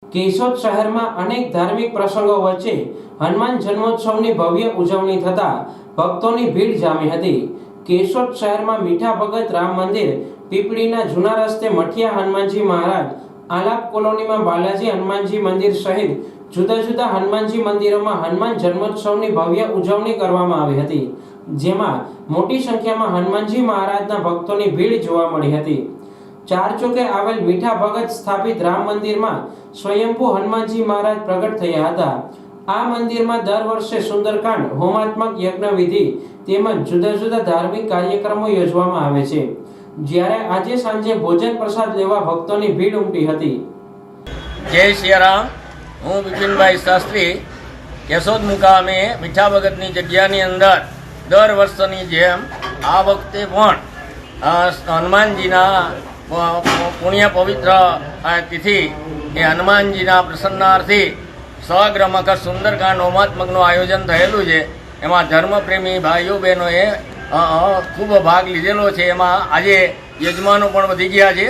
કેશોદ શહેરમાં અનેક ધાર્મિક પ્રસંગો વચ્ચે હનુમાન જન્મોત્સવની ભવ્ય ઉજવણી થતા ભક્તોની ભીડ જામી હતી। કેશોદ શહેરમાં મીઠા ભગત રામ મંદિર, પીપળીના જૂના રસ્તે મઠિયા હનુમાનજી મહારાજ, આલાપ કોલોનીમાં બાલાજી હનુમાનજી મંદિર સહિત જુદા જુદા હનુમાનજી મંદિરોમાં હનુમાન જન્મોત્સવની ભવ્ય ઉજવણી કરવામાં આવી હતી, જેમાં મોટી સંખ્યામાં હનુમાનજી મહારાજના ભક્તોની ભીડ જોવા મળી હતી। ચાર ચોકે આવેલ મીઠા ભગત સ્થાપિત રામ મંદિરમાં સ્વયંભૂ હનુમાનજી મહારાજ પ્રગટ થયા હતા। આ મંદિરમાં દર વર્ષે સુંદરકાંડ, હોમાત્મક યજ્ઞ વિધિ તેમજ જુદા જુદા ધાર્મિક કાર્યક્રમો યોજવામાં આવે છે, જ્યારે આજે સાંજે ભોજન પ્રસાદ લેવા ભક્તોની ભીડ ઉમટી હતી। જય સિયારામ। હું બિપિનભાઈ શાસ્ત્રી કેશોદ મુકામે મીઠા ભગતની જગ્યાની અંદર દર વર્ષની જેમ આ વખતે પણ હનુમાનજીના પુણ્ય પવિત્ર તિથિ એ હનુમાનજીના પ્રસન્નાર્થી સમગ્ર મકર સુંદરકાંડ હોમાત્મકનું આયોજન થયેલું છે। એમાં ધર્મપ્રેમી ભાઈઓ બહેનોએ ખૂબ ભાગ લીધેલો છે। એમાં આજે યજમાનો પણ વધી ગયા છે,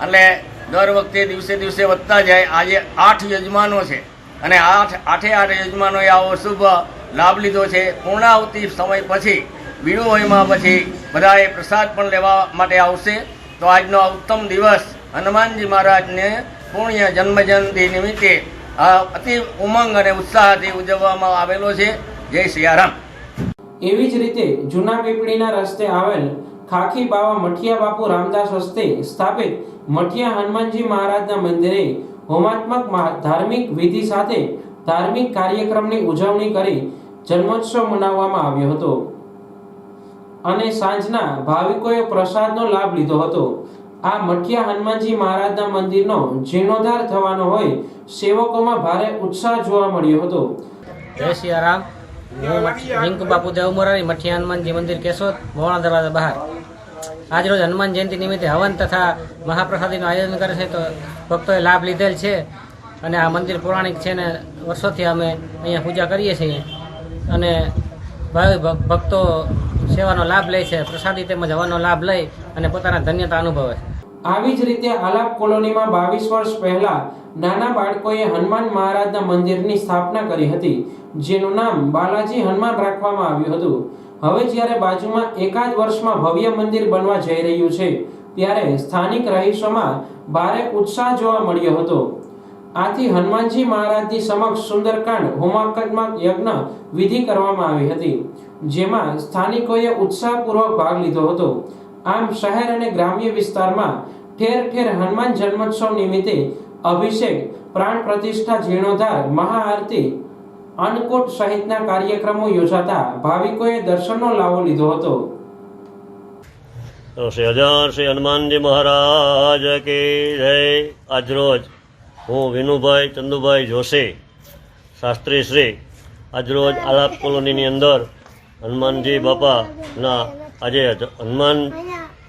એટલે દર વખતે દિવસે દિવસે વધતા જાય। આજે 8 યજમાનો છે અને આઠે યજમાનોએ આવો શુભ લાભ લીધો છે। પૂર્ણાહુતિ સમય પછી બીડું હોયમાં પછી બધાએ પ્રસાદ પણ લેવા માટે આવશે। તો આજનો ઉત્તમ દિવસ હનુમાનજી મહારાજને પુણ્ય જન્મજયંતિ નિમિત્તે અતિ ઉમંગ અને ઉત્સાહથી ઉજવવામાં આવેલો છે। જય સિયારામ। એવી જ રીતે જૂના પીપળીના રસ્તે આવેલ ખાખી બાવા મઠિયા બાપુ રામદાસ હસ્તે સ્થાપિત મઠિયા હનુમાનજી મહારાજના મંદિરે હોમાત્મક ધાર્મિક વિધિ સાથે ધાર્મિક કાર્યક્રમની ઉજવણી કરી જન્મોત્સવ મનાવવામાં આવ્યો હતો અને સાંજના ભાવિકોએ પ્રસાદનો લાભ લીધો હતો। આ મઠિયા હનુમાનજી મહારાજના મંદિરનો જીર્ણોદ્ધાર થવાનો હોય સેવકોમાં ભારે ઉત્સાહ જોવા મળ્યો હતો। જય સિયારામ। હું રિંકુ બાપુ દેવ મોરારી, મઠિયા હનુમાનજી મંદિર કેશોદ, મોવાણા દરવાજા બહાર આજરોજ હનુમાન જયંતિ નિમિત્તે હવન તથા મહાપ્રસાદીનું આયોજન કરે છે, તો ભક્તોએ લાભ લીધેલ છે અને આ મંદિર પૌરાણિક છે ને વર્ષોથી અમે અહીંયા પૂજા કરીએ છીએ અને ભાવિ ભક્તો સેવાનો લાભ લે છે, પ્રસાદી તેમજ હવનનો લાભ લઈ અને પોતાના ધન્યતા અનુભવે છે। આવી જ રીતે આલાપ કોલોનીમાં 22 વર્ષ પહેલા નાના બાળકોએ હનુમાન મહારાજના મંદિરની સ્થાપના કરી હતી, જેનું નામ બાલાજી હનુમાન રાખવામાં આવ્યું હતું। હવે જ્યારે બાજુમાં એકાદ વર્ષમાં ભવ્ય મંદિર બનવા જઈ રહ્યું છે, ત્યારે સ્થાનિક રહીશોમાં ભારે ઉત્સાહ જોવા મળ્યો હતો। આથી હનુમાનજી મહારાજની સમક્ષ સુંદરકાંડ, હોમાત્મક યજ્ઞ વિધિ કરવામાં આવી હતી, જેમાં સ્થાનિકોએ ઉત્સાહપૂર્વક ભાગ લીધો હતો। આમ શહેર અને ગ્રામ્ય વિસ્તારમાં ઠેર ઠેર હનુમાન જન્મોત્સવ નિમિત્તે અભિષેક, પ્રાણ પ્રતિષ્ઠા, જીર્ણોદ્ધાર, મહાઆરતી, અન્નકૂટ સહિતના કાર્યક્રમો યોજાતા ભાવિકોએ દર્શનનો લાવો લીધો હતો। શ્રી હનુમાનજી મહારાજ કી જય। આજરોજ હું વિનુભાઈ ચંદુભાઈ જોશી શાસ્ત્રી શ્રી આજરોજ આલાપ કોલોનીની અંદર હનુમાનજી બાપાના આજે હનુમાન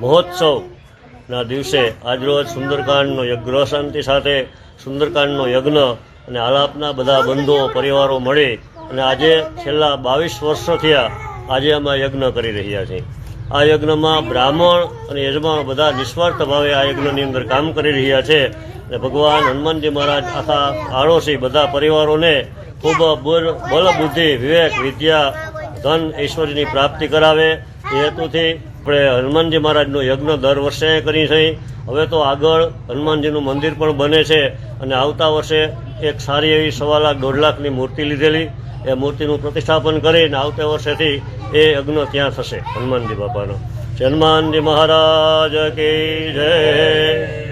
મહોત્સવના દિવસે આજરોજ સુંદરકાંડનો ગ્રહ શાંતિ સાથે સુંદરકાંડનો યજ્ઞ અને આલાપના બધા બંધુઓ પરિવારો મળી અને આજે છેલ્લા 22 વર્ષો થયા આજે અમે યજ્ઞ કરી રહ્યા છીએ। આ યજ્ઞમાં બ્રાહ્મણ અને યજમાનો બધા નિસ્વાર્થ ભાવે આ યજ્ઞની અંદર કામ કરી રહ્યા છે અને ભગવાન હનુમાનજી મહારાજ આખા આડોશી બધા પરિવારોને ખૂબ બળ, બુદ્ધિ, વિવેક, વિદ્યા, ધન, ઐશ્વર્યની પ્રાપ્તિ કરાવે એ હેતુથી આપણે હનુમાનજી મહારાજનો યજ્ઞ દર વર્ષે કરી છે। હવે તો આગળ હનુમાનજીનું મંદિર પણ બને છે અને આવતા વર્ષે એક સારી એવી 1.25 લાખ 1.5 લાખની મૂર્તિ લીધેલી, એ મૂર્તિનું પ્રતિષ્ઠાપન કરીને આવતા વર્ષેથી એ યજ્ઞ ત્યાં થશે હનુમાનજી બાપાનો। હનુમાનજી મહારાજ કી જય।